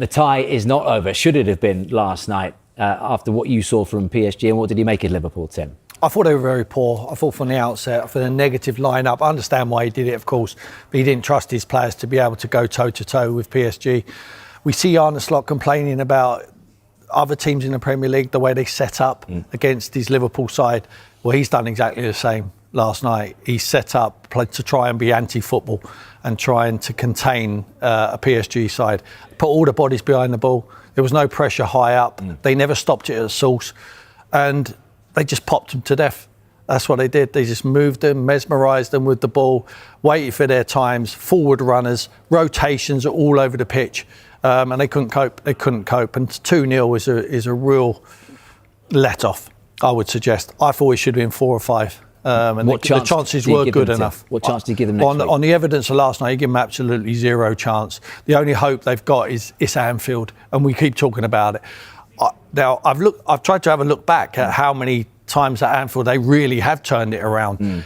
the tie is not over. Should it have been last night after what you saw from PSG? And what did you make of Liverpool, Tim? I thought they were very poor. I thought from the outset, for the negative lineup, I understand why he did it, of course, but he didn't trust his players to be able to go toe-to-toe with PSG. We see Arne Slot complaining about other teams in the Premier League, the way they set up against his Liverpool side. Well, he's done exactly the same last night. He set up to try and be anti-football and trying to contain a PSG side. Put all the bodies behind the ball. There was no pressure high up. They never stopped it at the source. And they just popped them to death. That's what they did. They just moved them, mesmerised them with the ball, waited for their times, forward runners, rotations all over the pitch. And they couldn't cope. And 2-0 is a real let-off, I would suggest. I thought it should have been 4 or 5. And the chances were good enough. What chance do you give them next week? On the evidence of last night, you give them absolutely zero chance. The only hope they've got is Anfield, and we keep talking about it. Now, I've tried to have a look back at how many times at Anfield they really have turned it around.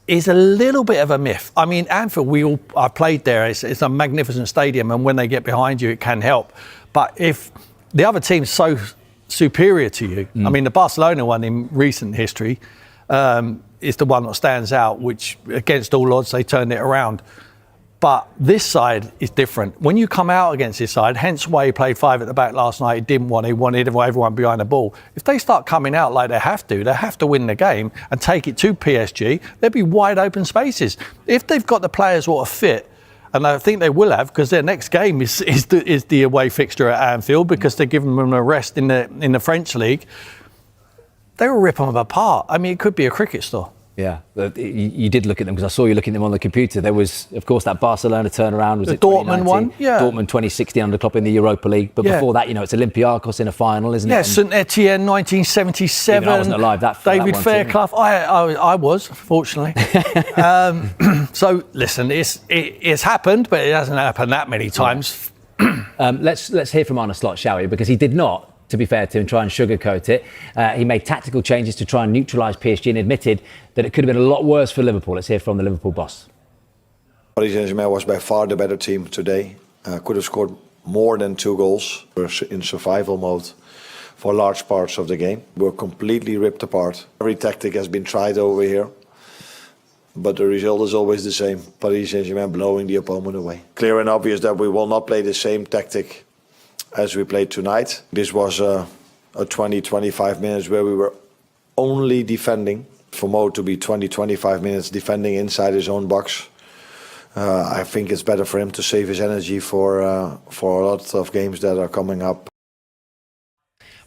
It's a little bit of a myth. I mean, Anfield, I played there. It's a magnificent stadium, and when they get behind you, it can help. But if the other team's so superior to you, I mean, the Barcelona one in recent history is the one that stands out, which against all odds they turned it around. But this side is different. When you come out against this side, hence why he played 5 at the back last night, he wanted everyone behind the ball. If they start coming out like they have to win the game and take it to PSG, there'll be wide open spaces. If they've got the players what are fit, and I think they will have, because their next game is the away fixture at Anfield, because they're giving them a rest in the French league, they will rip them apart. I mean, it could be a cricket store. Yeah, you did look at them, because I saw you looking at them on the computer. There was, of course, that Barcelona turnaround. Was the it Dortmund one? Yeah. Dortmund 2016 under Klopp in the Europa League. But before that, it's Olympiacos in a final, isn't it? Yeah, St Etienne 1977. I wasn't alive David Fairclough. I was, fortunately. So, listen, it's happened, but it hasn't happened that many times. Let's hear from Arne Slot, shall we? Because he did not, to be fair to him, try and sugarcoat it. He made tactical changes to try and neutralise PSG and admitted that it could have been a lot worse for Liverpool. Let's hear from the Liverpool boss. Paris Saint-Germain was by far the better team today. Could have scored more than 2 goals. We're in survival mode for large parts of the game. We're completely ripped apart. Every tactic has been tried over here, but the result is always the same. Paris Saint-Germain blowing the opponent away. Clear and obvious that we will not play the same tactic as we played tonight. This was a 20-25 minutes where we were only defending. For Mo to be 20-25 minutes defending inside his own box, I think it's better for him to save his energy for a lot of games that are coming up.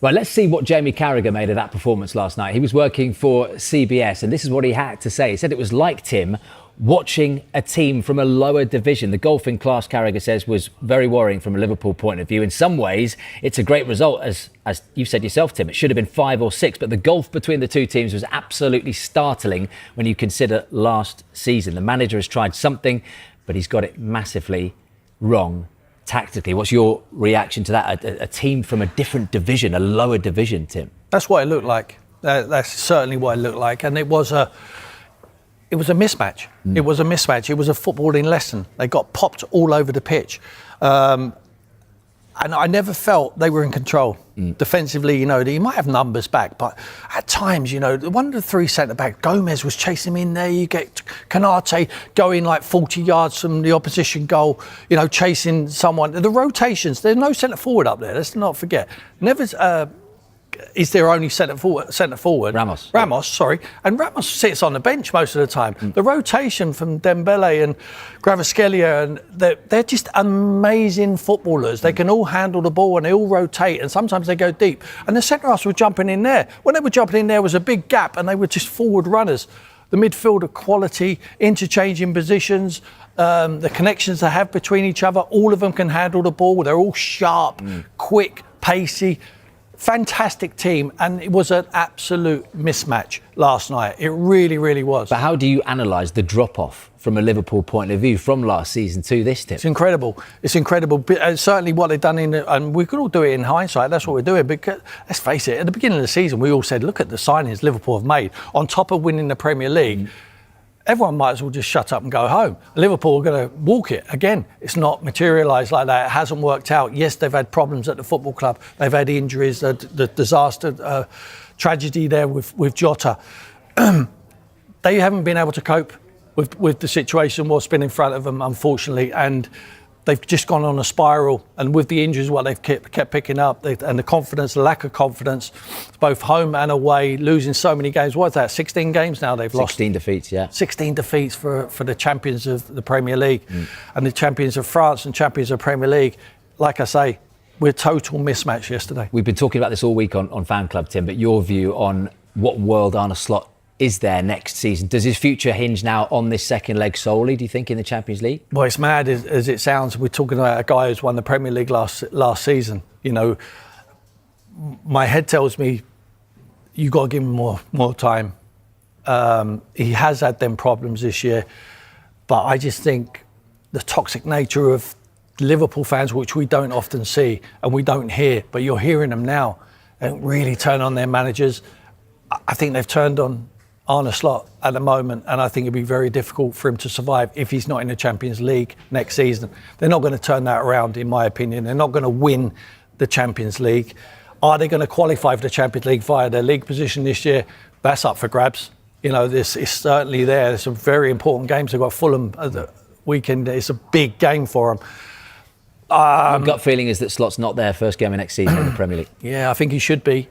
Well, let's see what Jamie Carragher made of that performance last night. He was working for CBS, and this is what he had to say. He said it was like Tim watching a team from a lower division. The golfing class, Carragher says, was very worrying from a Liverpool point of view. In some ways, it's a great result, as you said yourself, Tim. It should have been 5 or 6, but the gulf between the two teams was absolutely startling when you consider last season. The manager has tried something, but he's got it massively wrong tactically. What's your reaction to that? A team from a different division, a lower division, Tim? That's what it looked like. That's certainly what it looked like. And it was a mismatch. It was a mismatch. It was a footballing lesson. They got popped all over the pitch. And I never felt they were in control. Defensively, you might have numbers back, but at times, one of the 3 centre-backs, Gomez was chasing him in there. You get Konate going like 40 yards from the opposition goal, chasing someone. The rotations, there's no centre-forward up there. Let's not forget. Is their only centre forward. Ramos, sorry. And Ramos sits on the bench most of the time. The rotation from Dembele and Kvaratskhelia, and they're just amazing footballers. They can all handle the ball and they all rotate, and sometimes they go deep. And the centre-halves were jumping in there. When they were jumping in, there was a big gap, and they were just forward runners. The midfielder quality, interchanging positions, the connections they have between each other, all of them can handle the ball. They're all sharp, quick, pacey. Fantastic team, and it was an absolute mismatch last night. It really, really was. But how do you analyse the drop-off from a Liverpool point of view from last season to this, Tim? It's incredible. It's incredible. Certainly what they've done and we could all do it in hindsight. That's what we're doing. Because let's face it, at the beginning of the season, we all said, look at the signings Liverpool have made. On top of winning the Premier League, everyone might as well just shut up and go home. Liverpool are going to walk it. Again, it's not materialised like that. It hasn't worked out. Yes, they've had problems at the football club. They've had injuries, the disaster, tragedy there with Jota. They haven't been able to cope with the situation what's been in front of them, unfortunately, and they've just gone on a spiral. And with the injuries, what they've kept picking up, and the confidence, the lack of confidence, both home and away, losing so many games. What is that? 16 games now they've lost. 16 defeats, yeah. 16 defeats for the champions of the Premier League and the champions of France and champions of Premier League. Like I say, we're total mismatch yesterday. We've been talking about this all week on Fan Club, Tim, but your view on what world Arne Slot is there next season? Does his future hinge now on this second leg solely, do you think, in the Champions League? Well, it's mad as it sounds. We're talking about a guy who's won the Premier League last season. You know, my head tells me you got to give him more time. He has had them problems this year, but I just think the toxic nature of Liverpool fans, which we don't often see and we don't hear, but you're hearing them now, and really turn on their managers. I think they've turned on Arne Slot at the moment, and I think it'd be very difficult for him to survive if he's not in the Champions League next season. They're not going to turn that around, in my opinion. They're not going to win the Champions League. Are they going to qualify for the Champions League via their league position this year? That's up for grabs. You know, this is certainly there. There's some very important games. They've got Fulham at the weekend. It's a big game for them. My gut feeling is that Slot's not there first game of next season in the Premier League. Yeah, I think he should be.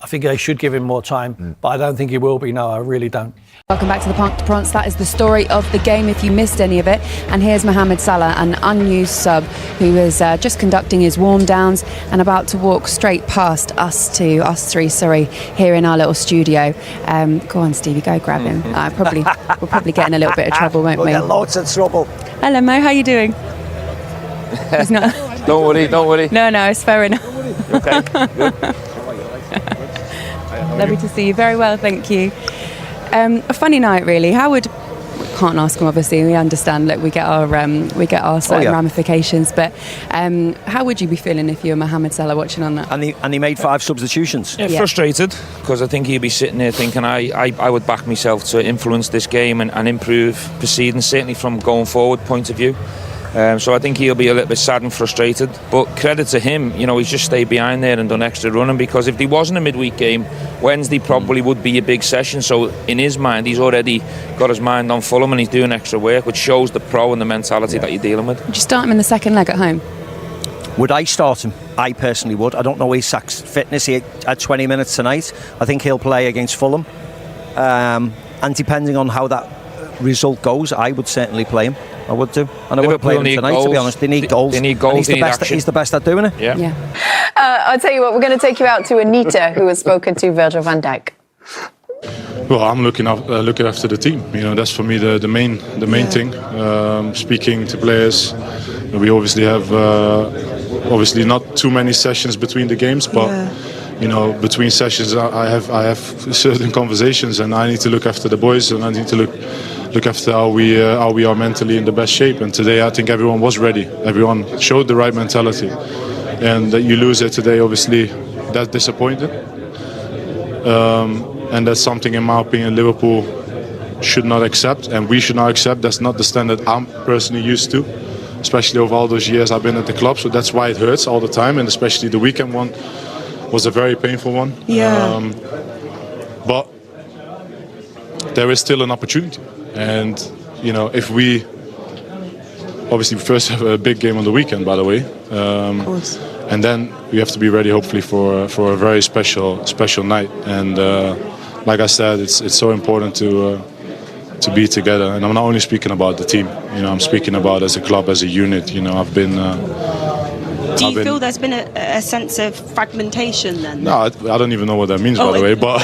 I think they should give him more time, but I don't think he will be. No, I really don't. Welcome back to the Parc des Princes. That is the story of the game if you missed any of it. And here's Mohamed Salah, an unused sub who is just conducting his warm downs and about to walk straight past us three, here in our little studio. Go on, Stevie, go grab him. We'll probably get in a little bit of trouble, won't we? We'll get loads of trouble. Hello, Mo, how you doing? He's not... Don't worry. No, it's fair enough. Okay, good. Lovely to see you. Very well, thank you. A funny night, really. Can't ask him, obviously. We understand. Look, we get our certain ramifications. But how would you be feeling if you were Mohamed Salah watching on that? And he made 5 substitutions. Yeah, frustrated, because I think he'd be sitting there thinking I would back myself to influence this game and improve proceedings, certainly from going forward point of view. So I think he'll be a little bit sad and frustrated, but credit to him, you know, he's just stayed behind there and done extra running, because if there wasn't a midweek game, Wednesday probably would be a big session. So in his mind, he's already got his mind on Fulham and he's doing extra work, which shows the pro and the mentality that you're dealing with. Would you start him in the second leg at home? Would I start him? I personally would. I don't know Isak's fitness. He had 20 minutes tonight. I think he'll play against Fulham. And depending on how that result goes, I would certainly play him. I would do. And I would play him tonight, goals. To be honest. They need goals. They need goals, he's the best at doing it. Yeah. I'll tell you what, we're going to take you out to Anita, who has spoken to Virgil van Dijk. Well, I'm looking after the team. You know, that's for me the main thing. Speaking to players, we obviously have not too many sessions between the games, but you know, between sessions I have certain conversations, and I need to look after the boys, and I need to look after how we are mentally in the best shape. And today I think everyone was ready. Everyone showed the right mentality, and that you lose it today, obviously that's disappointing. And that's something, in my opinion, Liverpool should not accept, and we should not accept. That's not the standard I'm personally used to, especially over all those years I've been at the club. So that's why it hurts all the time, and especially the weekend one was a very painful one. But there is still an opportunity, and you know, if we obviously first have a big game on the weekend, by the way, of course. And then we have to be ready, hopefully, for a very special night. And like I said, it's so important to be together. And I'm not only speaking about the team. You know, I'm speaking about as a club, as a unit. You know, I've been. Do you feel there's been a sense of fragmentation then? No, I don't even know what that means, by the way. But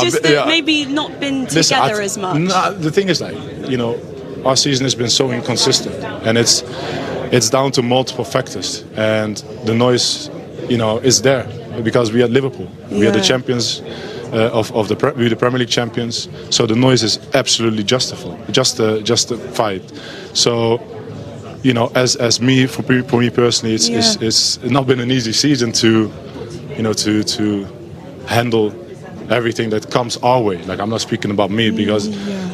just maybe not been together as much. No, the thing is, like, you know, our season has been so inconsistent, and it's down to multiple factors, and the noise, you know, is there because we are Liverpool. We are the champions we're the Premier League champions. So the noise is absolutely justified. So, you know, as me, for me personally, it's not been an easy season to handle everything that comes our way. Like, I'm not speaking about me because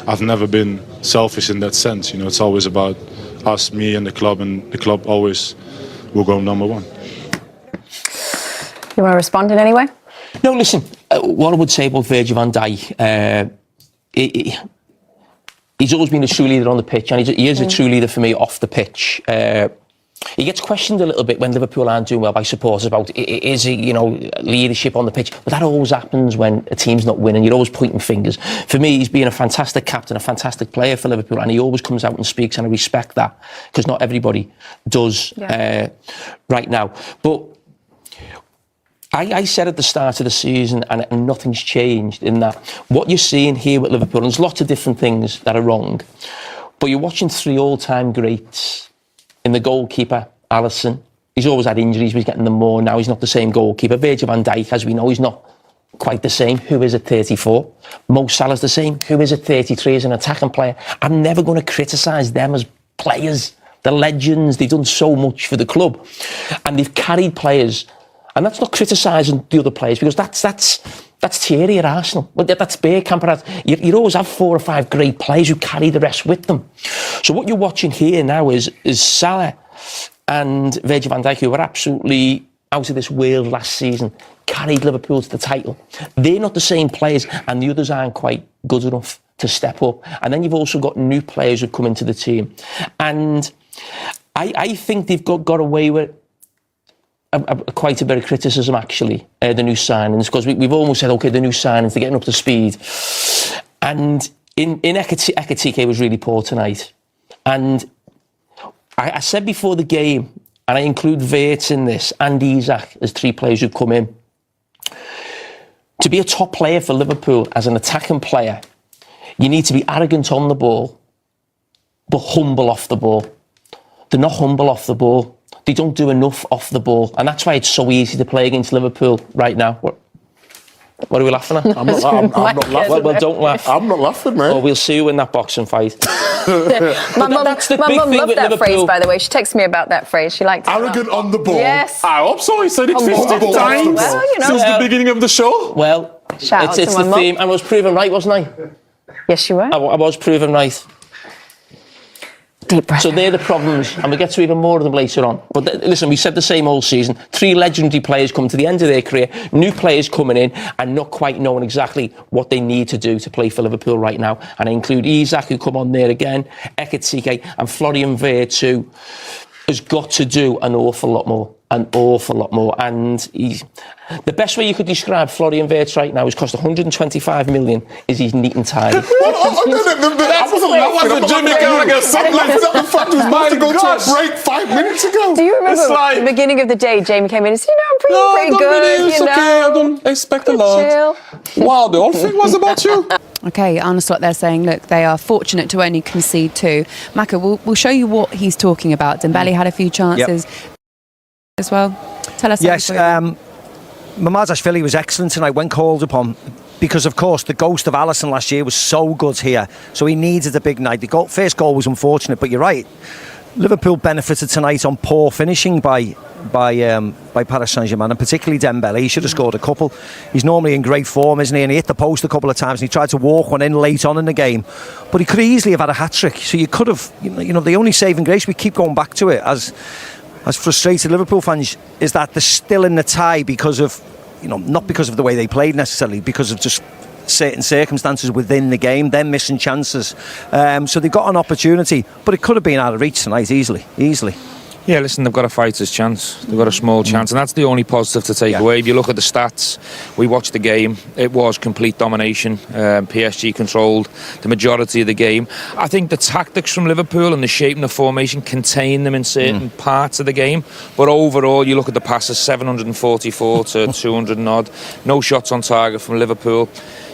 I've never been selfish in that sense. You know, it's always about us, me, and the club always will go number one. You want to respond in any way? No, listen, what I would say about Virgil van Dijk, he's always been a true leader on the pitch, and he is a true leader for me off the pitch. He gets questioned a little bit when Liverpool aren't doing well by supporters about, is he, you know, leadership on the pitch? But that always happens when a team's not winning. You're always pointing fingers. For me, he's been a fantastic captain, a fantastic player for Liverpool, and he always comes out and speaks, and I respect that, because not everybody does right now. But I said at the start of the season, and nothing's changed in that, what you're seeing here with Liverpool, and there's lots of different things that are wrong, but you're watching 3 all-time greats in the goalkeeper, Alisson. He's always had injuries, but he's getting them more now. He's not the same goalkeeper. Virgil van Dijk, as we know, he's not quite the same. Who is at 34? Mo Salah's the same. Who is at 33 as an attacking player? I'm never going to criticise them as players. They're legends. They've done so much for the club. And they've carried players. And that's not criticising the other players, because that's Thierry at Arsenal. That's Bergkamp. You always have 4 or 5 great players who carry the rest with them. So what you're watching here now is Salah and Virgil van Dijk, who were absolutely out of this world last season, carried Liverpool to the title. They're not the same players, and the others aren't quite good enough to step up. And then you've also got new players who come into the team. And I think they've got away with quite a bit of criticism, actually, the new signings, because we've almost said, OK, the new signings, they're getting up to speed. And in Ekitike was really poor tonight. And I said before the game, and I include Wirtz in this, and Isak as 3 players who've come in. To be a top player for Liverpool as an attacking player, you need to be arrogant on the ball, but humble off the ball. They're not humble off the ball. They don't do enough off the ball. And that's why it's so easy to play against Liverpool right now. What are we laughing at? I'm not laughing. Well, don't laugh. I'm not laughing, man. Oh, we'll see you in that boxing fight. My mum loved that phrase, by the way. She texted me about that phrase. She liked it. Arrogant on the ball. Yes. I hope so. He said it 50 times well, you know. since the beginning of the show. Well, it's the theme. I was proven right, wasn't I? Yes, you were. I was proven right. Deep breath. So they're the problems, and we'll get to even more of them later on. But listen, we said the same all season. 3 legendary players come to the end of their career, new players coming in and not quite knowing exactly what they need to do to play for Liverpool right now. And I include Isak, who come on there again, Ekitike, and Florian Wirtz, who has got to do an awful lot more. And the best way you could describe Florian Wirtz right now is cost 125 million. Is he's neat and tidy. I wasn't laughing at Jimmy Carragher. I'm laughing at the fact he was about to go to a break 5 minutes ago. Do you remember at the beginning of the day, Jamie came in and said, I'm pretty good. Really, it's okay. I don't expect a lot. Chill. Wow, the whole thing was about you. OK, Arne Slot there saying, look, they are fortunate to only concede 2. Maka, we'll show you what he's talking about. Dembele had a few chances as well. Tell us. Yes, Mamardashvili was excellent tonight when called upon, because of course the ghost of Alisson last year was so good here, so he needed a big night. The first goal was unfortunate, but you're right, Liverpool benefited tonight on poor finishing by Paris Saint-Germain, and particularly Dembele. He should have scored a couple. He's normally in great form, isn't he? And he hit the post a couple of times, and he tried to walk one in late on in the game, but he could easily have had a hat-trick. So you could have, you know, the only saving grace, we keep going back to it as frustrated Liverpool fans, is that they're still in the tie because of, you know, not because of the way they played necessarily, because of just certain circumstances within the game. They're missing chances. So they've got an opportunity, but it could have been out of reach tonight easily. Yeah, listen, they've got a fighter's chance. They've got a small chance, and that's the only positive to take away. If you look at the stats, we watched the game. It was complete domination. PSG controlled the majority of the game. I think the tactics from Liverpool and the shape and the formation contain them in certain parts of the game. But overall, you look at the passes, 744 to 200 and odd. No shots on target from Liverpool.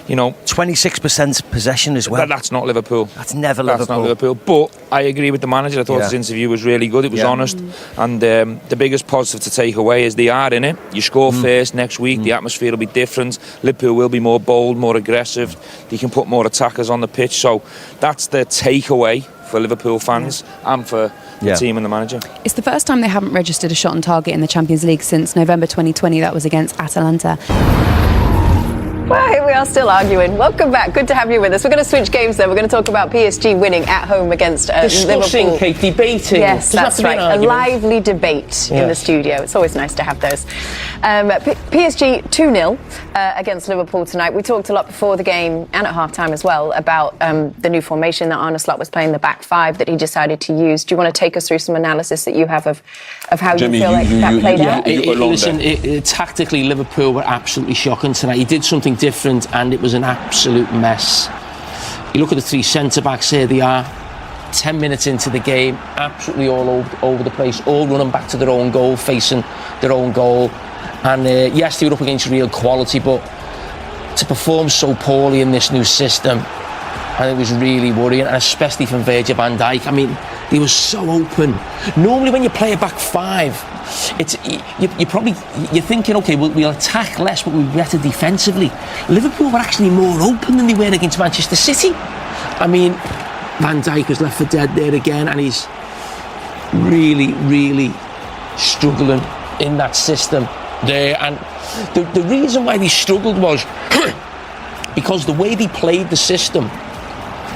You know, 26% possession as well. That's not Liverpool. That's never Liverpool. That's not Liverpool. But I agree with the manager. I thought his interview was really good. It was honest. And the biggest positive to take away is they are in it. You score first next week. The atmosphere will be different. Liverpool will be more bold, more aggressive. They can put more attackers on the pitch. So that's the takeaway for Liverpool fans and for the team and the manager. It's the first time they haven't registered a shot on target in the Champions League since November 2020. That was against Atalanta. Well, here we are still arguing. Welcome back. Good to have you with us. We're going to switch games then. We're going to talk about PSG winning at home against Discussing, Liverpool. Kate, debating. Yes, that's right. A lively debate in the studio. It's always nice to have those. PSG 2-0 against Liverpool tonight. We talked a lot before the game and at half-time as well about the new formation that Arne Slot was playing, the back five that he decided to use. Do you want to take us through some analysis that you have of how Jimmy, you feel like that played out? Listen, tactically, Liverpool were absolutely shocking tonight. He did something different and it was an absolute mess. You look at the three centre-backs, here they are, 10 minutes into the game, absolutely all over the place, all running back to their own goal, facing their own goal. And yes, they were up against real quality, but to perform so poorly in this new system, I think it was really worrying, and especially from Virgil van Dijk. I mean, he was so open. Normally when you play a back five, it's you're thinking, okay, we'll attack less, but we'll be better defensively. Liverpool were actually more open than they were against Manchester City. I mean, Van Dijk was left for dead there again, and he's really, really struggling in that system there. And the reason why they struggled was because the way they played the system.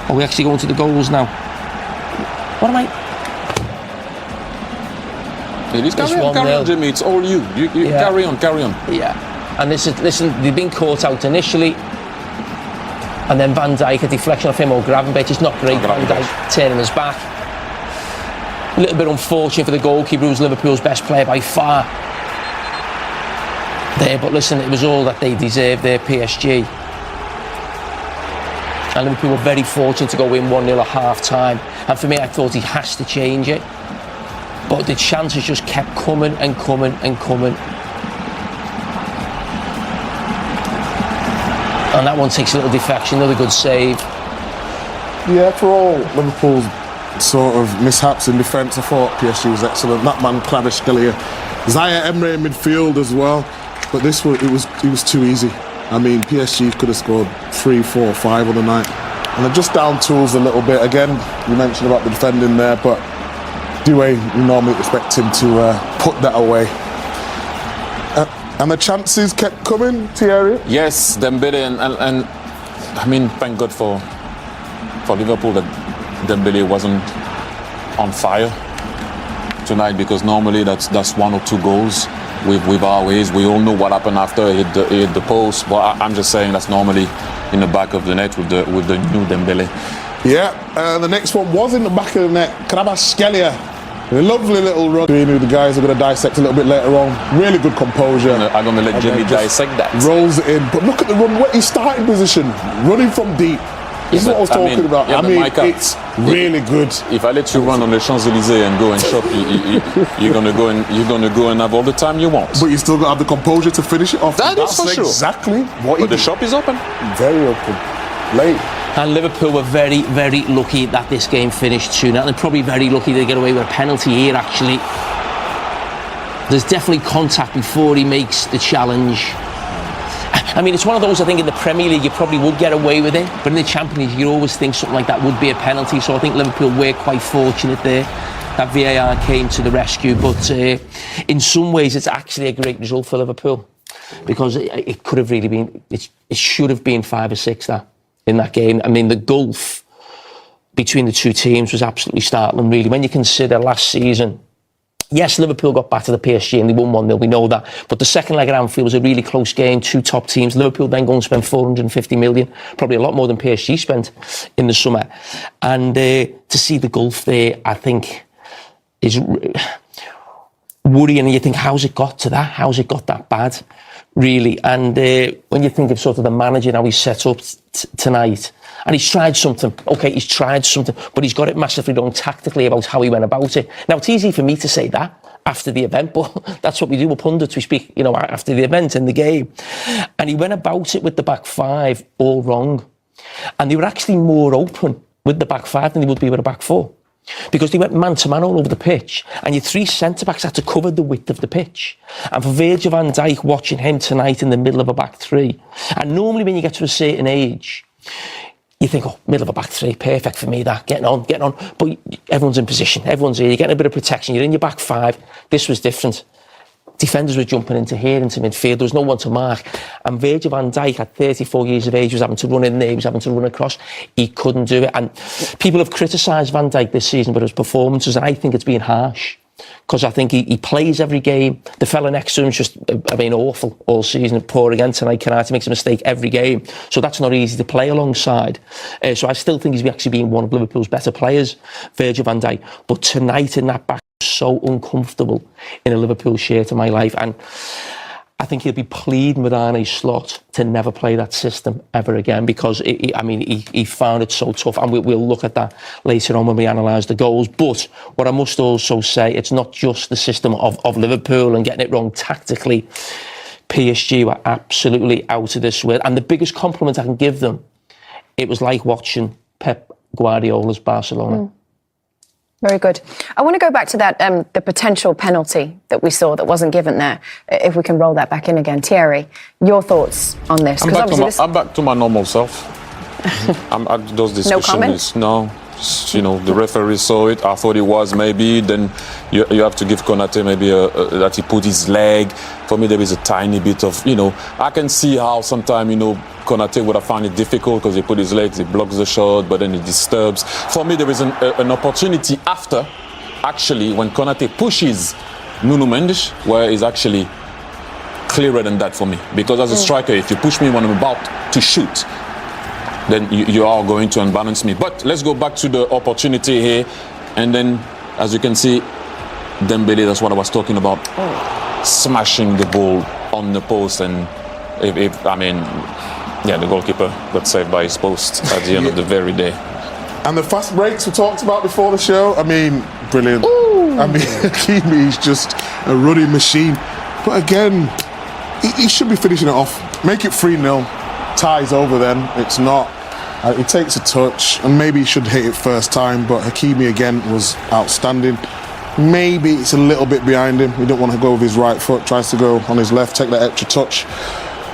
Are we actually going to the goals now? What am I? Carry on, Jimmy. It's all you. You carry on. Yeah. And listen, they've been caught out initially. And then Van Dijk, a deflection off him or Gravenberch. It's not great. Van Dijk turning his back. A little bit unfortunate for the goalkeeper, who's Liverpool's best player by far. There, but listen, it was all that they deserved there, PSG. And Liverpool were very fortunate to go in 1-0 at half-time. And for me, I thought he has to change it. But the chances just kept coming and coming and coming. And that one takes a little deflection, another good save. Yeah, for all Liverpool's sort of mishaps in defence, I thought PSG was excellent. That man, Kvaratskhelia, Zaire Emery in midfield as well. But this one, it was too easy. I mean, PSG could have scored 3, 4, 5 on the night. And they're just down tools a little bit. Again, you mentioned about the defending there, but Doué, you normally expect him to put that away. And the chances kept coming, Thierry? Yes, Dembele and I mean, thank God for Liverpool that Dembele wasn't on fire tonight, because normally that's 1 or 2 goals. With our ways, we all know what happened after he hit the post, but I'm just saying that's normally in the back of the net with the new Dembele. Yeah, the next one was in the back of the net. Kvaratskhelia, a lovely little run. The guys are going to dissect a little bit later on. Really good composure. I'm going to let Jimmy dissect that. Rolls it in, but look at the run. What his starting position, running from deep. This is what I was talking about. Yeah, I mean, Micah, it's really good. If I let you run on the Champs-Élysées and go and shop, you're gonna go and have all the time you want. But you still got to have the composure to finish it off. That's for sure. Exactly what. But the shop is open. Very open. Late. And Liverpool were very, very lucky that this game finished 2-0. They're probably very lucky they get away with a penalty here. Actually, there's definitely contact before he makes the challenge. I mean, it's one of those, I think, in the Premier League, you probably would get away with it. But in the Champions League, you always think something like that would be a penalty. So I think Liverpool were quite fortunate there. That VAR came to the rescue. But in some ways, it's actually a great result for Liverpool. Because it could have really been, it should have been 5 or 6 in that game. I mean, the gulf between the two teams was absolutely startling, really. When you consider last season, yes, Liverpool got back to the PSG and they won 1-0, we know that. But the second leg at Anfield was a really close game, 2 top teams. Liverpool then going to spend 450 million, probably a lot more than PSG spent in the summer. And to see the gulf there, I think, is worrying. And you think, how's it got to that? How's it got that bad, really? And when you think of sort of the manager, how he's set up tonight, and he's tried something. Okay, he's tried something, but he's got it massively wrong tactically about how he went about it. Now, it's easy for me to say that after the event, but that's what we do with pundits. We speak, after the event in the game. And he went about it with the back five all wrong. And they were actually more open with the back five than they would be with a back four. Because they went man-to-man all over the pitch, and your 3 centre-backs had to cover the width of the pitch. And for Virgil van Dijk, watching him tonight in the middle of a back 3, and normally when you get to a certain age, you think, middle of a back 3, perfect for me, that, getting on. But everyone's in position, everyone's here, you're getting a bit of protection, you're in your back 5. This was different. defenders were jumping into here, into midfield. There was no one to mark. And Virgil van Dijk, at 34 years of age, was having to run in there. He was having to run across. He couldn't do it. And people have criticised Van Dijk this season for his performances, and I think it's been harsh. Because I think he plays every game. The fella next to him's just been awful all season. Poor again tonight. Konate makes a mistake every game. So that's not easy to play alongside. So I still think he's actually been one of Liverpool's better players, Virgil van Dijk. But tonight in that back, so uncomfortable in a Liverpool shirt in my life. And I think he'll be pleading with Arne Slot to never play that system ever again, because he found it so tough, and we'll look at that later on when we analyse the goals. But what I must also say, it's not just the system of Liverpool and getting it wrong tactically. PSG were absolutely out of this world, and the biggest compliment I can give them, it was like watching Pep Guardiola's Barcelona. Very good. I want to go back to that, the potential penalty that we saw that wasn't given there. If we can roll that back in again. Thierry, your thoughts on this? I'm back to my normal self. I'm at those discussions. No comment? The referee saw it. I thought it was maybe. Then you have to give Konate maybe that he put his leg. For me, there is a tiny bit of, I can see how sometimes, Konate would have found it difficult because he put his legs, he blocks the shot, but then it disturbs. For me, there is an opportunity after, actually, when Konate pushes Nuno Mendes, where he's actually clearer than that for me. Because as a striker, if you push me when I'm about to shoot, then you are going to unbalance me. But let's go back to the opportunity here. And then, as you can see, Dembele, that's what I was talking about, smashing the ball on the post. And the goalkeeper got saved by his post at the end of the very day. And the fast breaks we talked about before the show, brilliant. Hakimi is just a ruddy machine. But again, he should be finishing it off. Make it 3-0. Ties over then. It's not. It takes a touch, and maybe he should hit it first time, but Hakimi again was outstanding. Maybe it's a little bit behind him. He don't want to go with his right foot, tries to go on his left, take that extra touch.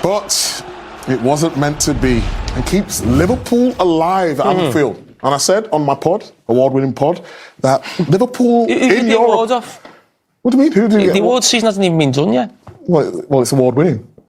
But it wasn't meant to be. It keeps Liverpool alive at Anfield. And I said on my pod, award-winning pod, that Liverpool in Europe... Off? What do you mean? Who did the award season hasn't even been done yet. Well, it's award-winning.